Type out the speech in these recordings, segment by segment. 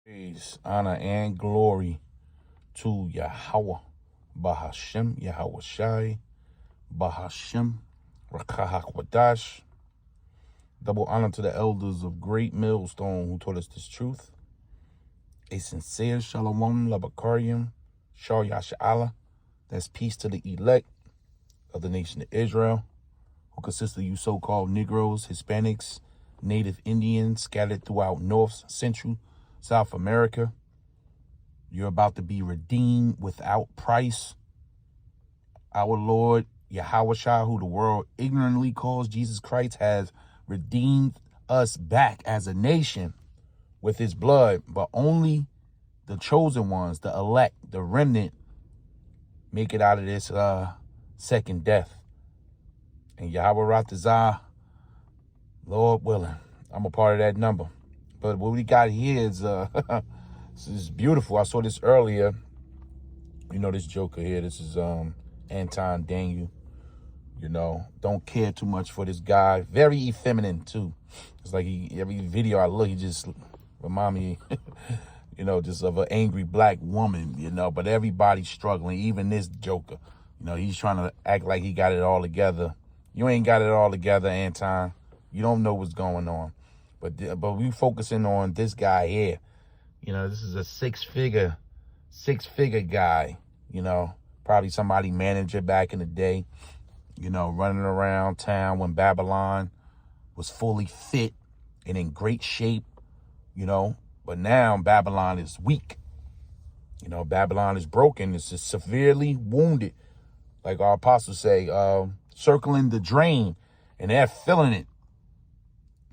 Praise, honor, and glory to Yahawah, Bahashem, YAHAWASHI, Bahashem, YAHAWAH. Double honor to the elders of Great Millstone who taught us this truth. A sincere shalom, labakarium, shal yasha'Allah. That's peace to the elect of the nation of Israel, who consists of you so-called Negroes, Hispanics, Native Indians scattered throughout North, Central, South America. You're about to be redeemed without price. Our Lord, YAHAWASHI, who the world ignorantly calls Jesus Christ, has redeemed us back as a nation with his blood, but only the chosen ones, the elect, the remnant, make it out of this second death. And YAHAWAH, Lord willing, I'm a part of that number. But what we got here is this is beautiful. I saw this earlier. You know, this joker here, this is Anton Daniel. You know, don't care too much for this guy. Very effeminate too. It's like every video I look, he just remind me, you know, just of an angry black woman, you know, but everybody's struggling, even this joker. You know, he's trying to act like he got it all together. You ain't got it all together, Anton. You don't know what's going on. But we focusing on this guy here. You know, this is a six-figure guy, you know, probably somebody manager back in the day, you know, running around town when Babylon was fully fit and in great shape, you know, but now Babylon is weak. You know, Babylon is broken. It's just severely wounded. Like our apostles say, circling the drain, and they're feeling it.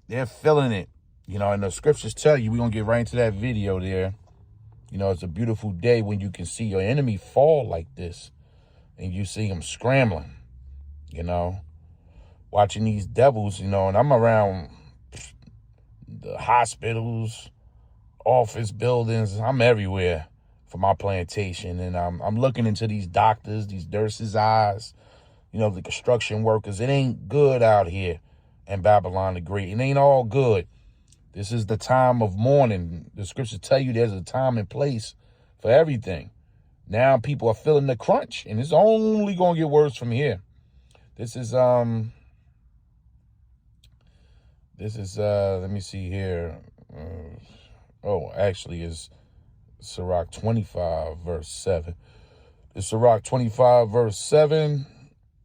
They're feeling it. You know, and the scriptures tell you, we're going to get right into that video there. You know, it's a beautiful day when you can see your enemy fall like this and you see them scrambling, you know, watching these devils, you know, and I'm around the hospitals, office buildings. I'm everywhere for my plantation. And I'm looking into these doctors, these nurses' eyes, you know, the construction workers. It ain't good out here in Babylon the Great. It ain't all good. This is the time of mourning. The scriptures tell you there's a time and place for everything. Now people are feeling the crunch, and it's only going to get worse from here. This is, let me see here. Actually is Sirach 25, verse 7. The Sirach 25, verse 7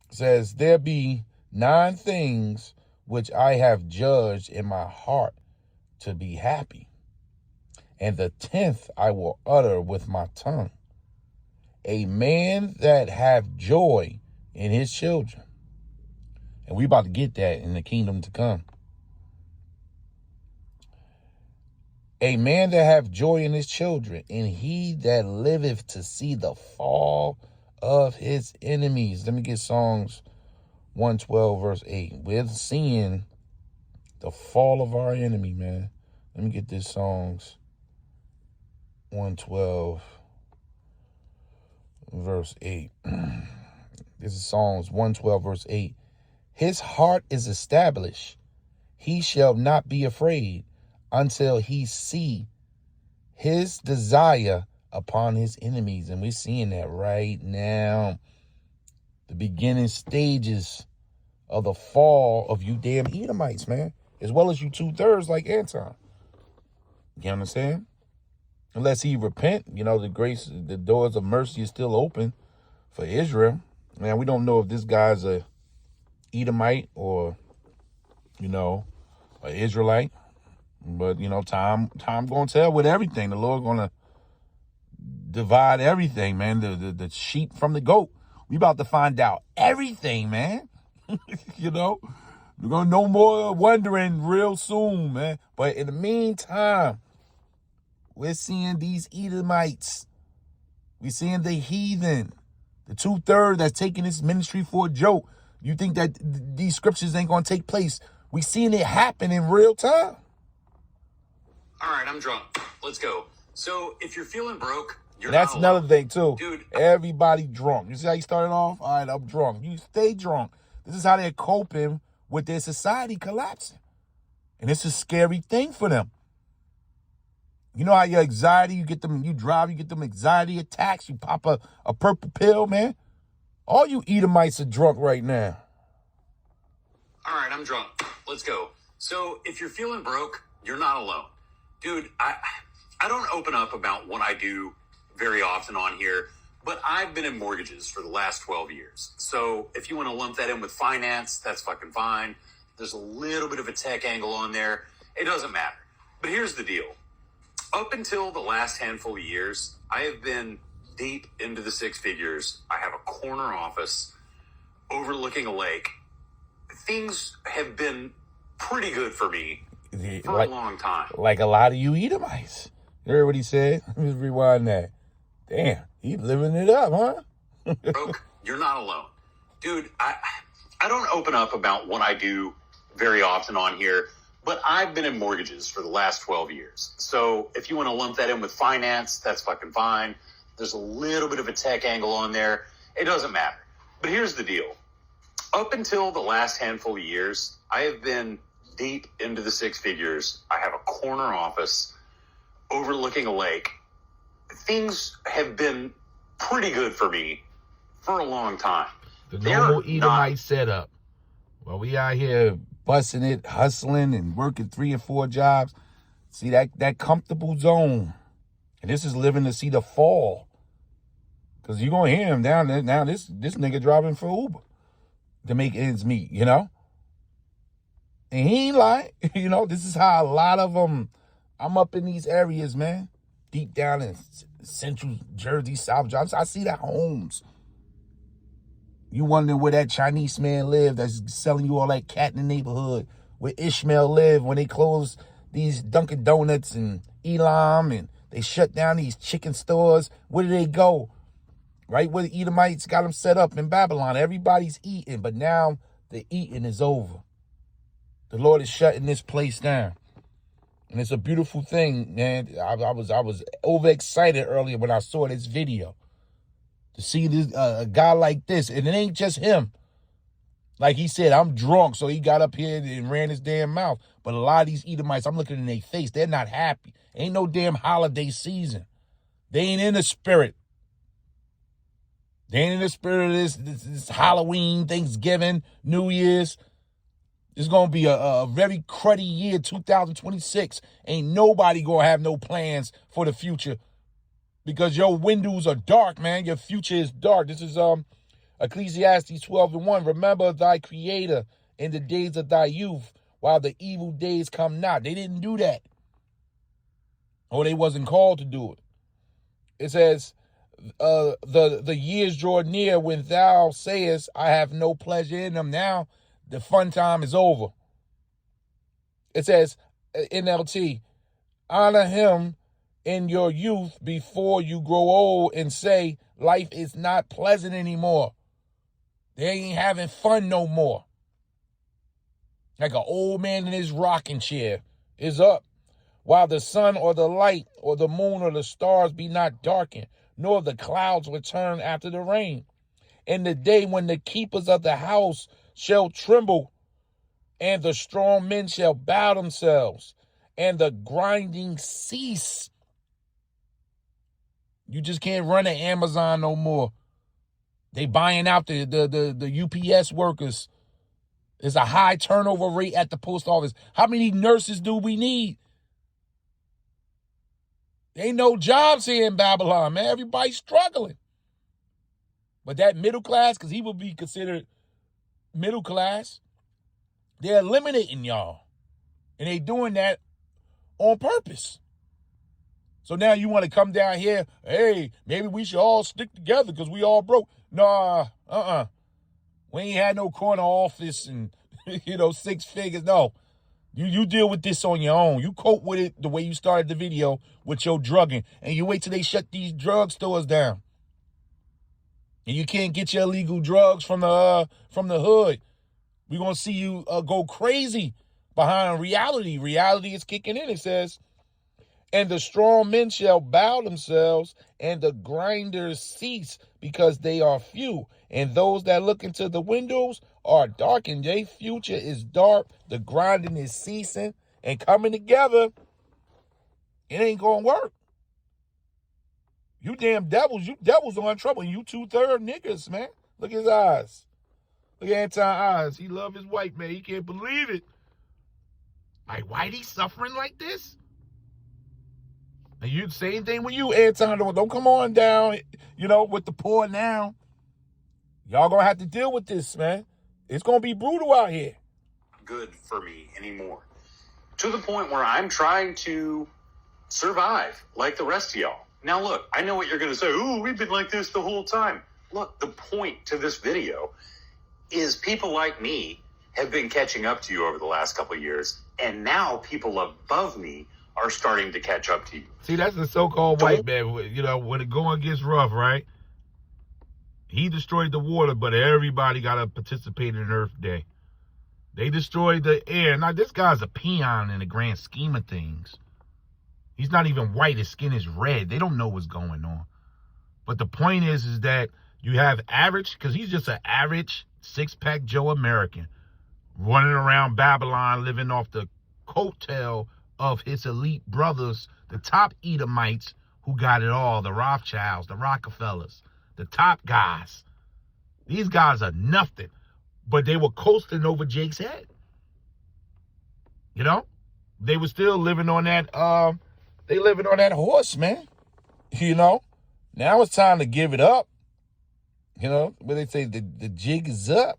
says, there be 9 things which I have judged in my heart to be happy, and the 10th I will utter with my tongue. A man that have joy in his children. And we about to get that in the kingdom to come. A man that have joy in his children, and he that liveth to see the fall of his enemies. Let me get Psalms 112, verse 8. We're seeing the fall of our enemy, man. Let me get this Psalms 112, verse 8. This is Psalms 112, verse 8. His heart is established. He shall not be afraid until he see his desire upon his enemies. And we're seeing that right now. The beginning stages of the fall of you damn Edomites, man. As well as you 2/3 like Anton. You understand? Unless he repent, you know, the doors of mercy is still open for Israel. Man, we don't know if this guy's a Edomite or, you know, an Israelite. But, you know, time gonna tell with everything. The Lord gonna divide everything, man. The sheep from the goat. We about to find out everything, man. You know, we're gonna know more wondering real soon, man. But in the meantime, we're seeing these Edomites. We're seeing the heathen, the 2/3 that's taking this ministry for a joke. You think that these scriptures ain't gonna take place? We seeing it happen in real time. All right, I'm drunk. Let's go. So if you're feeling broke, you're That's not another alone. thing too. Dude. Everybody drunk. You see how you started off? All right, I'm drunk. You stay drunk. This is how they're coping with their society collapsing. And it's a scary thing for them. You know how your anxiety, you drive, you get them anxiety attacks, you pop a purple pill, man. All you Edomites are drunk right now. All right, I'm drunk. Let's go. So if you're feeling broke, you're not alone. Dude, I don't open up about what I do very often on here, but I've been in mortgages for the last 12 years. So if you want to lump that in with finance, that's fucking fine. There's a little bit of a tech angle on there. It doesn't matter. But here's the deal. Up until the last handful of years, I have been deep into the six figures. I have a corner office overlooking a lake. Things have been pretty good for me for a long time. Like a lot of you Edomites. You heard what he said? Let me rewind that. Damn, he's living it up, huh? Broke, you're not alone. Dude, I don't open up about what I do very often on here, but I've been in mortgages for the last 12 years. So if you want to lump that in with finance, that's fucking fine. There's a little bit of a tech angle on there. It doesn't matter. But here's the deal. Up until the last handful of years, I have been deep into the six figures. I have a corner office overlooking a lake. Things have been pretty good for me for a long time. The normal Edomite setup. Well, we out here busting it, hustling, and working 3 or 4 jobs. See that comfortable zone. And this is living to see the fall. Because you're going to hear him down there. Now this nigga driving for Uber to make ends meet, you know? And he ain't lying. You know, this is how a lot of them, I'm up in these areas, man. Deep down in central Jersey, South Jersey. I see that homes. You wondering where that Chinese man lived that's selling you all that cat in the neighborhood. Where Ishmael lived when they closed these Dunkin' Donuts and Elam and they shut down these chicken stores. Where did they go? Right where the Edomites got them set up in Babylon. Everybody's eating, but now the eating is over. The Lord is shutting this place down. And it's a beautiful thing, man. I was overexcited earlier when I saw this video. To see this a guy like this, and it ain't just him. Like he said, I'm drunk, so he got up here and ran his damn mouth. But a lot of these Edomites, I'm looking in their face, they're not happy. Ain't no damn holiday season. They ain't in the spirit. They ain't in the spirit of this Halloween, Thanksgiving, New Year's. It's going to be a very cruddy year, 2026. Ain't nobody going to have no plans for the future because your windows are dark, man. Your future is dark. This is Ecclesiastes 12:1. Remember thy creator in the days of thy youth while the evil days come not. They didn't do that. Or they wasn't called to do it. It says, the years draw near when thou sayest, I have no pleasure in them. Now the fun time is over. It says, NLT, honor him in your youth before you grow old and say, life is not pleasant anymore. They ain't having fun no more. Like an old man in his rocking chair is up, while the sun or the light or the moon or the stars be not darkened, nor the clouds return after the rain. In the day when the keepers of the house shall tremble, and the strong men shall bow themselves, and the grinding cease. You just can't run to Amazon no more. They buying out the UPS workers. There's a high turnover rate at the post office. How many nurses do we need? There ain't no jobs here in Babylon, man. Everybody's struggling. But that middle class, because he would be considered middle class, they're eliminating y'all. And they doing that on purpose. So now you want to come down here, hey, maybe we should all stick together because we all broke. Nah, we ain't had no corner office and, 6 figures. No, you deal with this on your own. You cope with it the way you started the video with your drugging. And you wait till they shut these drug stores down. And you can't get your illegal drugs from the hood. We're going to see you go crazy behind reality. Reality is kicking in. It says, and the strong men shall bow themselves, and the grinders cease, because they are few. And those that look into the windows are darkened. Their future is dark. The grinding is ceasing and coming together. It ain't gonna work. You damn devils. You devils are in trouble. You 2/3 niggas, man. Look at his eyes. Look at Anton's eyes. He love his white man. He can't believe it. Like, why he suffering like this? And you same thing with you, Anton. Don't come on down, with the poor now. Y'all gonna have to deal with this, man. It's gonna be brutal out here. Good for me anymore. To the point where I'm trying to survive like the rest of y'all. Now look, I know what you're gonna say. Oh, we've been like this the whole time. Look, the point to this video is people like me have been catching up to you over the last couple of years, and now people above me are starting to catch up to you. See, that's the so-called white man. When it going gets rough, right? He destroyed the water, but everybody got to participate in Earth Day. They destroyed the air. Now, this guy's a peon in the grand scheme of things. He's not even white. His skin is red. They don't know what's going on. But the point is that you have average, because he's just an average six-pack Joe American running around Babylon, living off the coattail of his elite brothers, the top Edomites who got it all, the Rothschilds, the Rockefellers, the top guys. These guys are nothing, but they were coasting over Jake's head. They were still living on that, horse, man. Now it's time to give it up. Where they say the jig is up.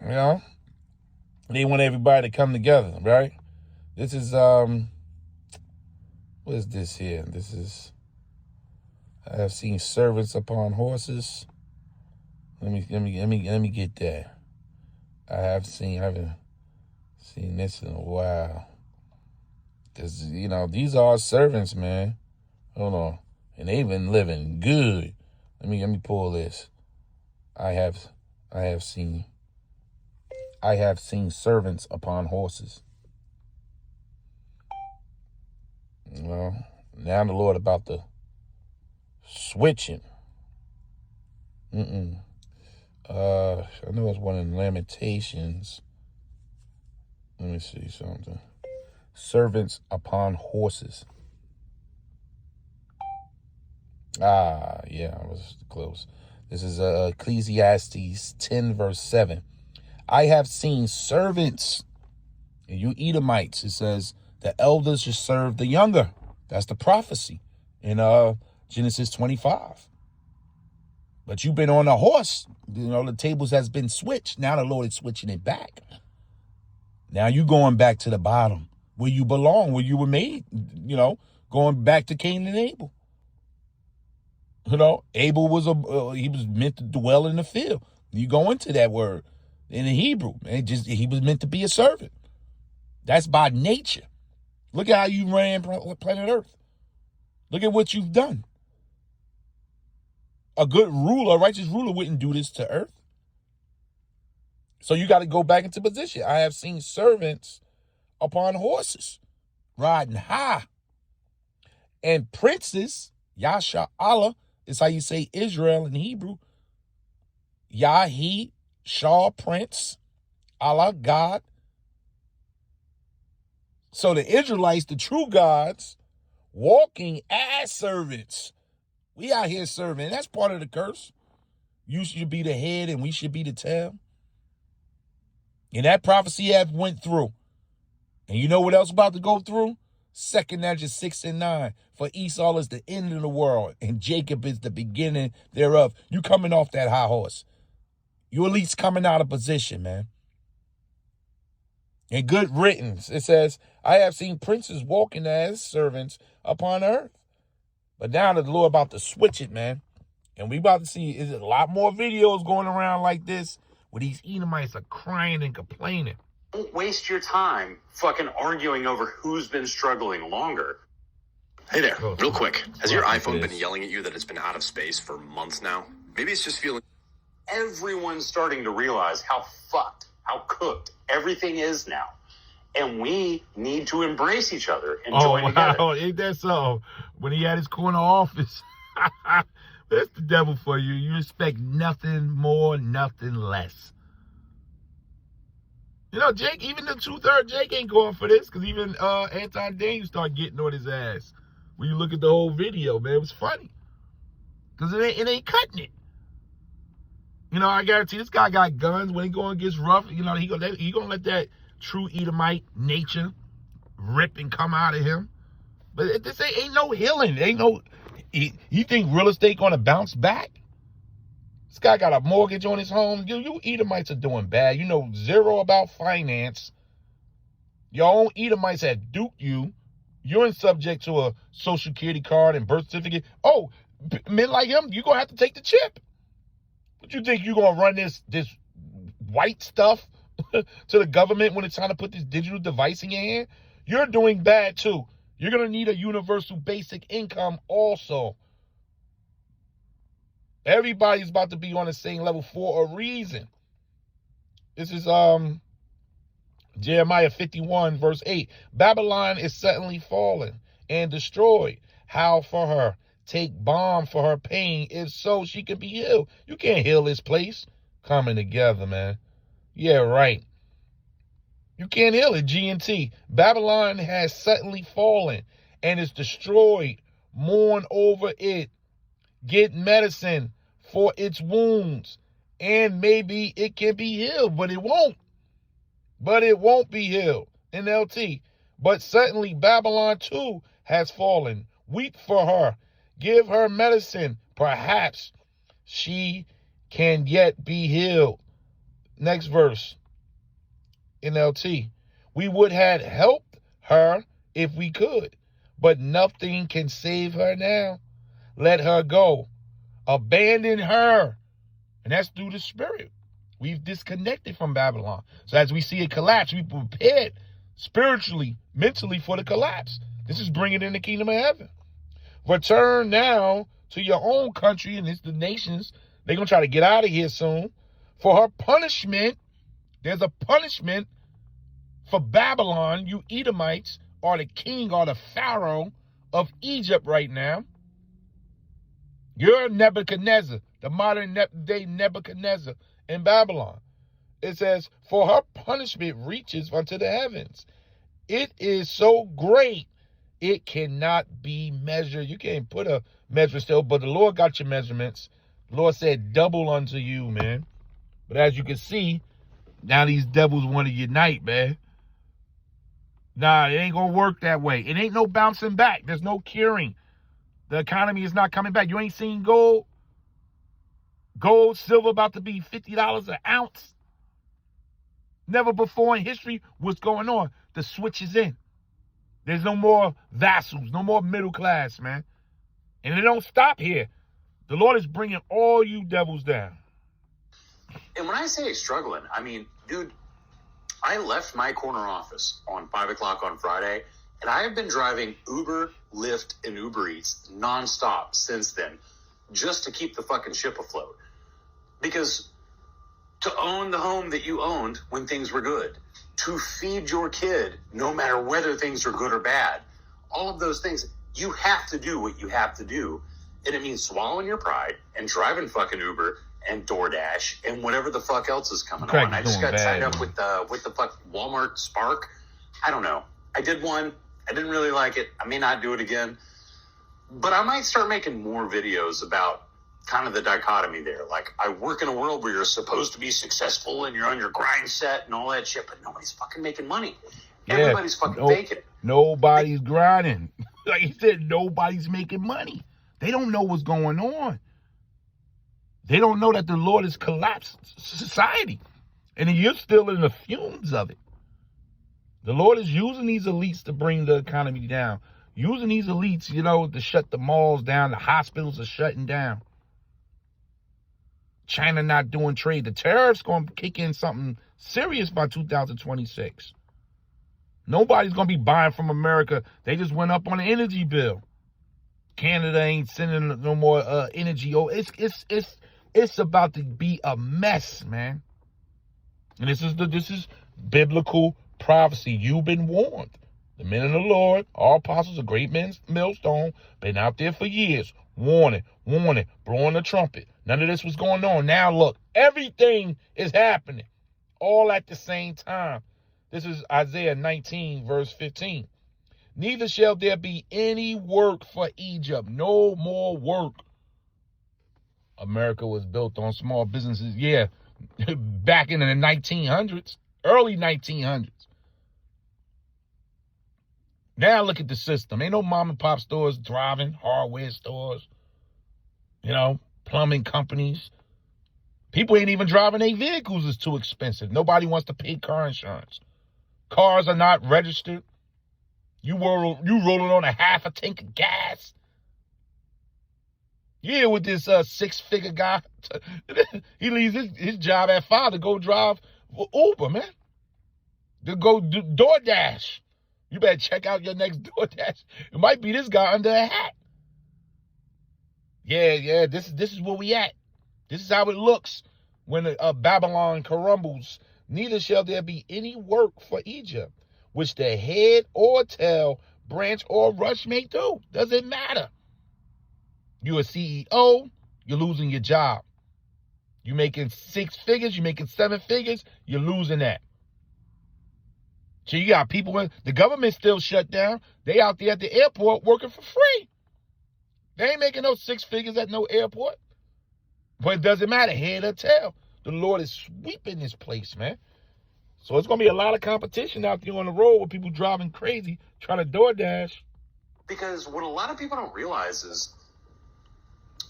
They want everybody to come together, right? This is, what is this here? This is, I have seen servants upon horses. Let me get that. I haven't seen this in a while. Because, these are servants, man. Hold on. And they've been living good. Let me pull this. I have seen servants upon horses. Well, now the Lord about to switching. I know it's one in Lamentations. Let me see something. Servants upon horses. Yeah, I was close. This is Ecclesiastes 10, verse 7. I have seen servants, and you Edomites, it says, the elders should serve the younger. That's the prophecy in Genesis 25. But you've been on a horse. The tables has been switched. Now the Lord is switching it back. Now you going back to the bottom where you belong, where you were made, going back to Cain and Abel. Abel was he was meant to dwell in the field. You go into that word in the Hebrew, and he was meant to be a servant. That's by nature. Look at how you ran planet Earth. Look at what you've done. A good ruler, a righteous ruler wouldn't do this to Earth. So you got to go back into position. I have seen servants upon horses, riding high. And princes, Yasha Allah, is how you say Israel in Hebrew. Yahi, Shah, prince, Allah, God. So the Israelites, the true gods, walking as servants. We out here serving. That's part of the curse. You should be the head and we should be the tail. And that prophecy have went through. And you know what else about to go through? 2 Nephi 6 and 9. For Esau is the end of the world, and Jacob is the beginning thereof. You coming off that high horse. You at least coming out of position, man. And good riddance. It says, I have seen princes walking as servants upon earth. But now the Lord about to switch it, man. And we about to see is a lot more videos going around like this where these Edomites are crying and complaining. Don't waste your time fucking arguing over who's been struggling longer. Hey there, real quick. Has your iPhone been yelling at you that it's been out of space for months now? Maybe it's just feeling... Everyone's starting to realize how fucked, how cooked everything is now. And we need to embrace each other and join together. Oh, ain't that so? When he had his corner office. That's the devil for you. You expect nothing more, nothing less. You know, Jake, even the 2/3 Jake ain't going for this, because even Anton Daniels started getting on his ass. When you look at the whole video, man, it was funny. Because it ain't cutting it. You know, I guarantee this guy got guns. When he going gets rough, you know, he gonna let that true Edomite nature rip and come out of him. But this ain't no healing. Ain't no. You think real estate gonna bounce back? This guy got a mortgage on his home. You Edomites are doing bad. You know zero about finance. Your own Edomites have duped you. You're in subject to a social security card and birth certificate. Oh, men like him, you're gonna have to take the chip. What you think, you're gonna run this white stuff to the government when it's trying to put this digital device in your hand? You're doing bad too. You're gonna need a universal basic income also. Everybody's about to be on the same level for a reason. This is Jeremiah 51 verse 8. Babylon is suddenly fallen and destroyed. How for her? Take balm for her pain, if so she can be healed. You can't heal this place. Coming together, man. Yeah, right. You can't heal it, G&T. Babylon has suddenly fallen and is destroyed. Mourn over it. Get medicine for its wounds, and maybe it can be healed, but it won't. But it won't be healed. NLT. But suddenly Babylon too has fallen. Weep for her. Give her medicine. Perhaps she can yet be healed. Next verse. NLT. We would have helped her if we could, but nothing can save her now. Let her go. Abandon her. And that's through the spirit. We've disconnected from Babylon. So as we see it collapse, we prepared spiritually, mentally for the collapse. This is bringing in the kingdom of heaven. Return now to your own country, and it's the nations. They're going to try to get out of here soon. For her punishment, there's a punishment for Babylon. You Edomites are the king or the pharaoh of Egypt right now. You're Nebuchadnezzar, the modern day Nebuchadnezzar in Babylon. It says, for her punishment reaches unto the heavens. It is so great, it cannot be measured. You can't put a measure still, but the Lord got your measurements. The Lord said, double unto you, man. But as you can see, now these devils want to unite, man. Nah, it ain't going to work that way. It ain't no bouncing back. There's no curing. The economy is not coming back. You ain't seen gold. Gold, silver about to be $50 an ounce. Never before in history. What's going on? The switch is in. There's no more vassals, no more middle class, man. And it don't stop here. The Lord is bringing all you devils down. And when I say struggling, I mean, dude, I left my corner office on 5 o'clock on Friday, and I have been driving Uber, Lyft, and Uber Eats nonstop since then, just to keep the fucking ship afloat. Because to own the home that you owned when things were good, to feed your kid no matter whether things are good or bad, all of those things, you have to do what you have to do. And it means swallowing your pride and driving fucking Uber and DoorDash and whatever the fuck else is coming on. I just got signed up with the fuck Walmart Spark. I don't know. I did one. I didn't really like it. I may not do it again. But I might start making more videos about kind of the dichotomy there. Like, I work in a world where you're supposed to be successful and you're on your grind set and all that shit, but nobody's fucking making money. Everybody's fucking faking it. Nobody's grinding. Like he said, nobody's making money. They don't know what's going on. They don't know that the Lord has collapsed society. And you're still in the fumes of it. The Lord is using these elites to bring the economy down. Using these elites, you know, to shut the malls down. The hospitals are shutting down. China not doing trade. The tariffs going to kick in something serious by 2026. Nobody's going to be buying from America. They just went up on the energy bill. Canada ain't sending no more energy. Oh, it's about to be a mess, man. And this is biblical prophecy. You've been warned. The men of the Lord, all apostles, a great millstone, been out there for years, warning, blowing the trumpet. None of this was going on. Now look, everything is happening all at the same time. This is Isaiah 19, verse 15. Neither shall there be any work for Egypt. No more work. America was built on small businesses. Yeah, back in the 1900s, early 1900s. Now look at the system. Ain't no mom and pop stores driving, hardware stores, plumbing companies. People ain't even driving their vehicles. It's too expensive. Nobody wants to pay car insurance. Cars are not registered. You rolling on a half a tank of gas. Yeah, with this 6-figure guy. He leaves his job at 5 to go drive Uber, man. To go do DoorDash. You better check out your next DoorDash. It might be this guy under a hat. Yeah, this is where we at. This is how it looks when Babylon crumbles. Neither shall there be any work for Egypt, which the head or tail, branch or rush may do. Doesn't matter. You're a CEO, you're losing your job. You're making 6 figures, you're making 7 figures, you're losing that. So you got people, the government still shut down. They out there at the airport working for free. They ain't making no 6 figures at no airport. But it doesn't matter, head or tail. The Lord is sweeping this place, man. So it's going to be a lot of competition out there on the road with people driving crazy, trying to DoorDash. Because what a lot of people don't realize is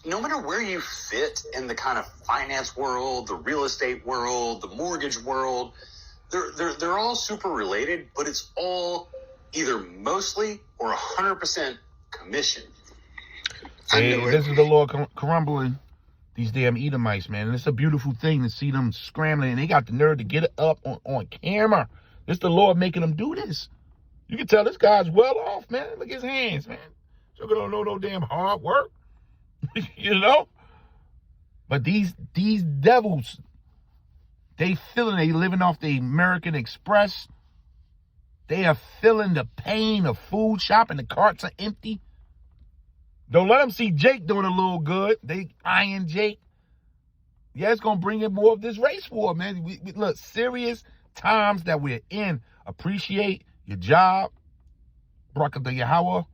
no matter where you fit in the kind of finance world, the real estate world, the mortgage world, they're all super related, but it's all either mostly or 100% commission. Hey, this is the Lord crumbling these damn Edomites, man. And it's a beautiful thing to see them scrambling. And they got the nerve to get it up on camera. It's the Lord making them do this. You can tell this guy's well off, man. Look at his hands, man. Sugar don't know no damn hard work. But these devils, they living off the American Express. They are feeling the pain of food shopping. The carts are empty. Don't let them see Jake doing a little good. They eyeing Jake. Yeah, it's going to bring in more of this race war, man. We look, serious times that we're in. Appreciate your job. Barakatah Yahawah.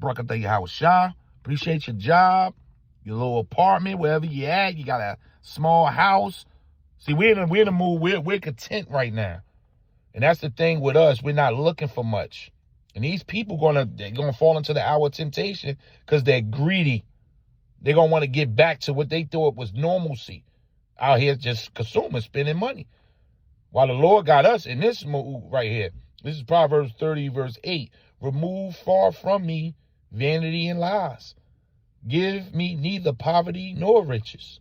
Barakatah Yahawashi. Appreciate your job. Your little apartment, wherever you at. You got a small house. See, we're in a mood. We're content right now. And that's the thing with us. We're not looking for much. And these people they're gonna fall into the hour of temptation because they're greedy. They're gonna want to get back to what they thought was normalcy. Out here just consuming, spending money. While the Lord got us in this mood right here. This is Proverbs 30, verse 8. Remove far from me vanity and lies. Give me neither poverty nor riches.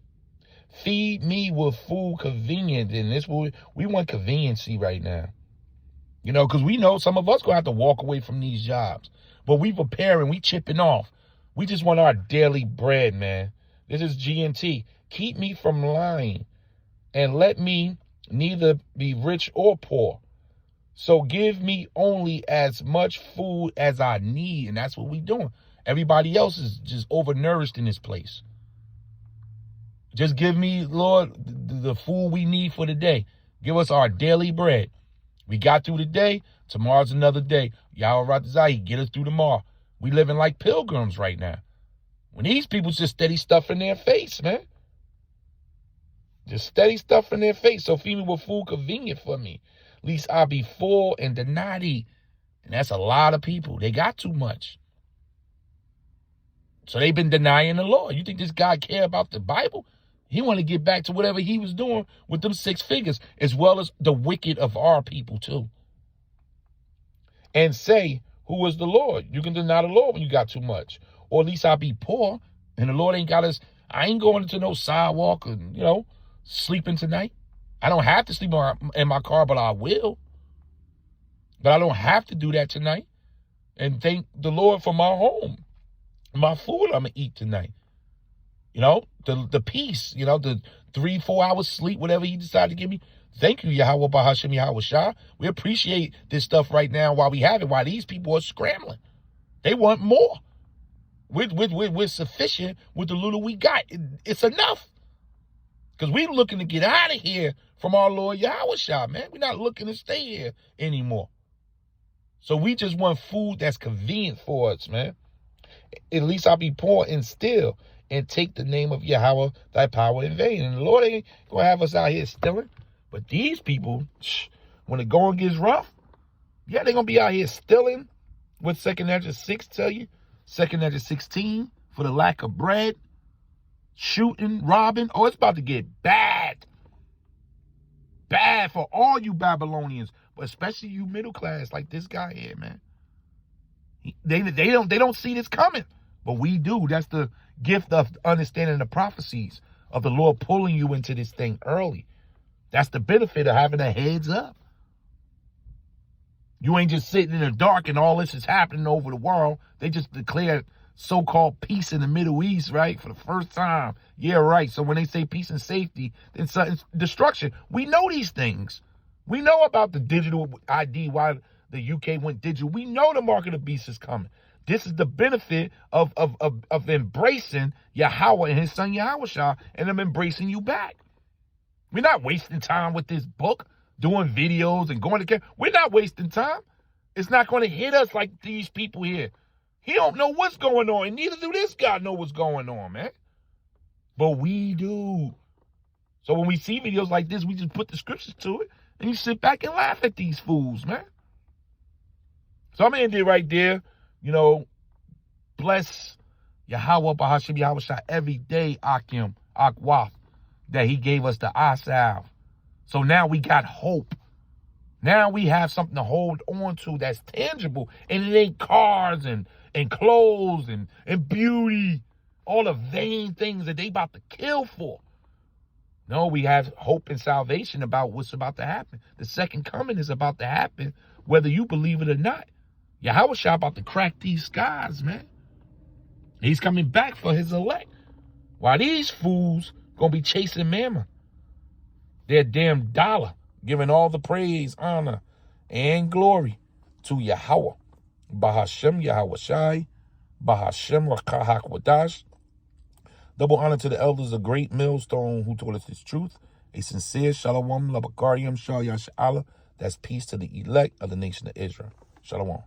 Feed me with food convenient. And this we want conveniency right now. Because we know some of us going to have to walk away from these jobs. But we preparing, we chipping off. We just want our daily bread, man. This is GNT. Keep me from lying and let me neither be rich or poor. So give me only as much food as I need. And that's what we doing. Everybody else is just overnourished in this place. Just give me, Lord, the food we need for the day. Give us our daily bread. We got through the day. Tomorrow's another day. YAHAWAH, get us through tomorrow. We living like pilgrims right now. When these people just steady stuff in their face, man. Just steady stuff in their face. So feed me with food convenient for me. At least I'll be full and deny thee. And that's a lot of people. They got too much. So they've been denying the Lord. You think this guy care about the Bible? He want to get back to whatever he was doing with them 6 figures, as well as the wicked of our people too. And say, who is the Lord? You can deny the Lord when you got too much. Or at least I'll be poor, and the Lord ain't got us. I ain't going into no sidewalk and, sleeping tonight. I don't have to sleep in my car, but I will. But I don't have to do that tonight. And thank the Lord for my home, my food I'm going to eat tonight. The peace, the 3-4 hours sleep, whatever he decided to give me. Thank you, Yahawah Bahasham Yahawashi. We appreciate this stuff right now while we have it, while these people are scrambling. They want more. We're sufficient with the little we got. It's enough. Because we're looking to get out of here from our Lord Yahawashi, man. We're not looking to stay here anymore. So we just want food that's convenient for us, man. At least I'll be poor and still and take the name of Yahweh, thy power in vain. And the Lord ain't going to have us out here stealing. But these people, when the going gets rough, yeah, they're going to be out here stealing. What 2nd Ezra 6 tell you? 2nd Ezra 16, for the lack of bread, shooting, robbing. Oh, it's about to get bad. Bad for all you Babylonians, but especially you middle class like this guy here, man. They don't see this coming, but we do. That's the gift of understanding the prophecies of the Lord pulling you into this thing early. That's the benefit of having a heads up. You ain't just sitting in the dark and all this is happening over the world. They just declared so-called peace in the Middle East, right? For the first time. Yeah, right. So when they say peace and safety, then it's destruction. We know these things. We know about the digital ID, why the UK went digital. We know the mark of the beast is coming. This is the benefit of embracing Yahweh and his son Yahawashi, and them embracing you back. We're not wasting time with this book, doing videos and going to camp. We're not wasting time. It's not going to hit us like these people here. He don't know what's going on, and neither do this guy know what's going on, man. But we do. So when we see videos like this, we just put the scriptures to it, and you sit back and laugh at these fools, man. So I'm going to end it right there. You know, bless Yahawah, Bahashim, Yahawashi every day, Akim, Akwaf, that he gave us the Asav. So now we got hope. Now we have something to hold on to that's tangible. And it ain't cars and clothes and beauty, all the vain things that they about to kill for. No, we have hope and salvation about what's about to happen. The second coming is about to happen, whether you believe it or not. Yahawashi about to crack these skies, man. He's coming back for his elect. While these fools gonna be chasing mammon. Their damn dollar, giving all the praise, honor, and glory to Yahawah. Bahashem Yahawashi, Bahashem YAHAWAH. Double honor to the elders of Great Millstone who told us this truth. A sincere shalom, labakarium, shal yashala. That's peace to the elect of the nation of Israel. Shalom.